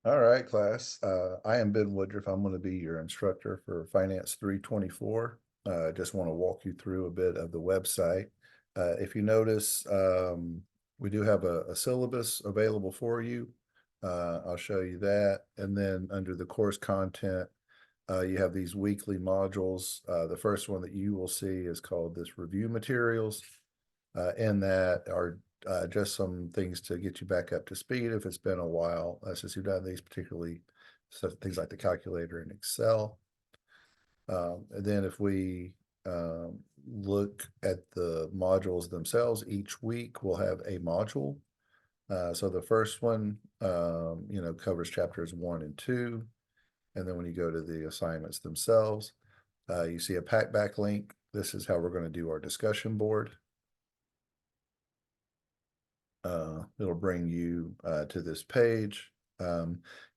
All right, class. I am Ben Woodruff. I'm going to be your instructor for Finance 324. I just want to walk you through a bit of the website. If you notice, we do have a syllabus available for you. I'll show you that. And then under the course content, you have these weekly modules. The first one that you will see is called this review materials. In that are just some things to get you back up to speed if it's been a while since you've done these, particularly things like the calculator in Excel. And then if we look at the modules themselves, each week we'll have a module. So the first one, covers chapters 1 and 2. And then when you go to the assignments themselves, you see a pack-back link. This is how we're going to do our discussion board. It'll bring you to this page.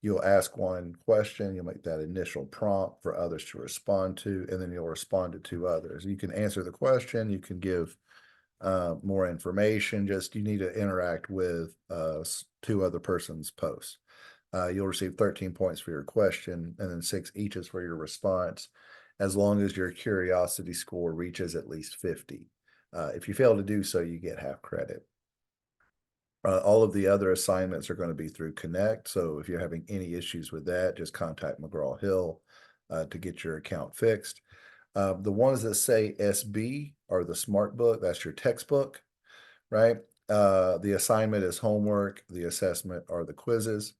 You'll ask one question, you'll make that initial prompt for others to respond to, and then you'll respond to two others. You can answer the question, you can give more information, just you need to interact with two other persons' posts. You'll receive 13 points for your question, and then 6 each is for your response, as long as your curiosity score reaches at least 50. If you fail to do so, you get half credit. All of the other assignments are going to be through Connect. So if you're having any issues with that, just contact McGraw-Hill to get your account fixed. The ones that say SB are the Smart Book. That's your textbook, right? The assignment is homework. The assessment are the quizzes.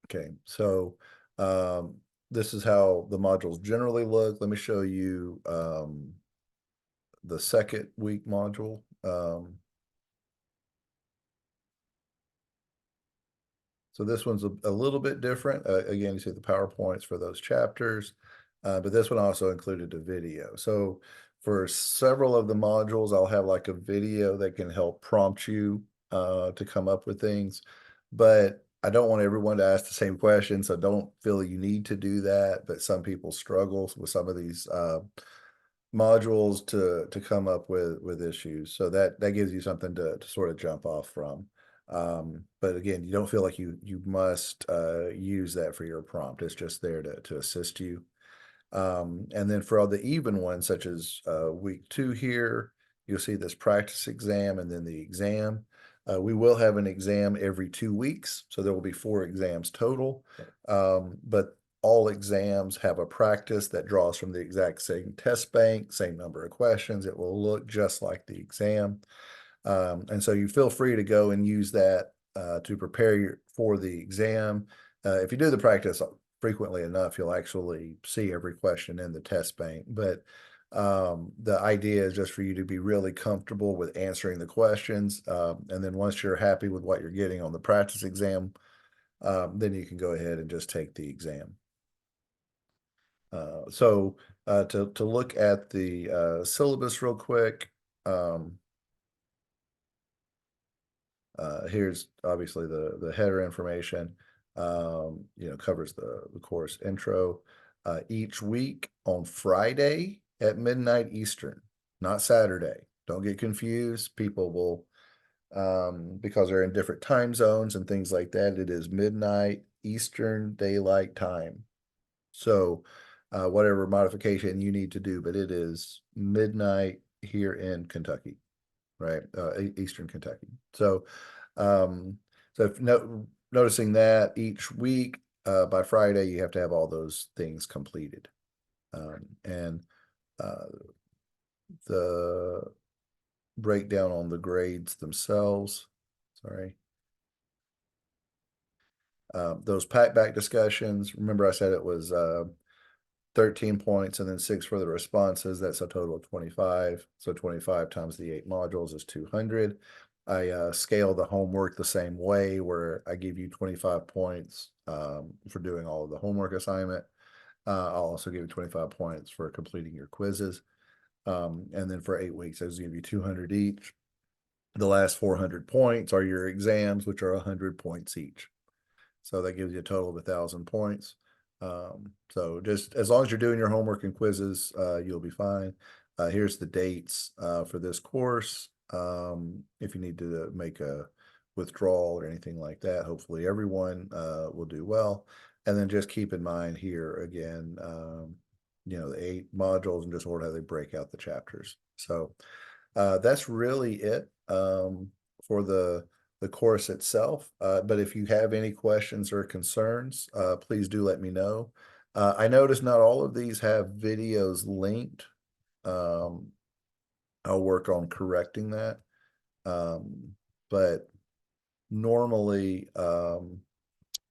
Okay, so this is how the modules generally look. Let me show you the second week module. So this one's a little bit different. Again, you see the PowerPoints for those chapters, but this one also included a video. So for several of the modules, I'll have like a video that can help prompt you to come up with things. But I don't want everyone to ask the same question, so don't feel you need to do that. But some people struggle with some of these modules to come up with issues. So that gives you something to sort of jump off from. But again, you don't feel like you must use that for your prompt. It's just there to assist you. And then for all the even ones, such as week 2 here, you'll see this practice exam and then the exam. We will have an exam every 2 weeks, so there will be 4 exams total. But all exams have a practice that draws from the exact same test bank, same number of questions. It will look just like the exam. And so you feel free to go and use that to prepare for the exam. If you do the practice frequently enough, you'll actually see every question in the test bank. But the idea is just for you to be really comfortable with answering the questions. And then once you're happy with what you're getting on the practice exam, then you can go ahead and just take the exam. So to look at the syllabus real quick, here's obviously the header information, covers the course intro. Each week on Friday at midnight Eastern, not Saturday. Don't get confused. People will, because they're in different time zones and things like that, it is midnight Eastern Daylight Time. So whatever modification you need to do, but it is midnight here in Kentucky, right? Eastern Kentucky. So, if noticing that each week by Friday, you have to have all those things completed. And the breakdown on the grades themselves, sorry. Those pack-back discussions, remember I said it was 13 points and then 6 for the responses. That's a total of 25. So 25 times the 8 modules is 200. I scale the homework the same way, where I give you 25 points for doing all of the homework assignment. I'll also give you 25 points for completing your quizzes. And then for 8 weeks, I was give you 200 each. The last 400 points are your exams, which are 100 points each. So that gives you a total of 1,000 points. So just as long as you're doing your homework and quizzes, you'll be fine. Here's the dates for this course. If you need to make a withdrawal or anything like that. Hopefully everyone will do well. And then just keep in mind here again, the 8 modules and just order how they break out the chapters. So that's really it for the course itself. But if you have any questions or concerns, please do let me know. I noticed not all of these have videos linked. I'll work on correcting that. But normally, I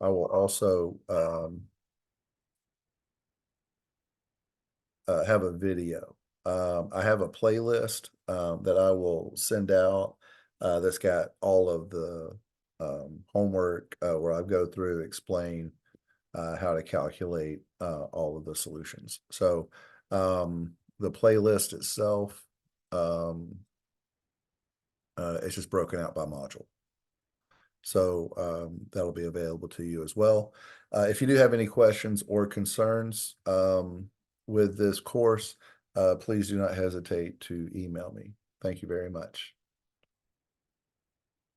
will also have a video. I have a playlist that I will send out that's got all of the homework where I go through, explain how to calculate all of the solutions. So the playlist itself, it's just broken out by module. So that'll be available to you as well. If you do have any questions or concerns with this course, please do not hesitate to email me. Thank you very much.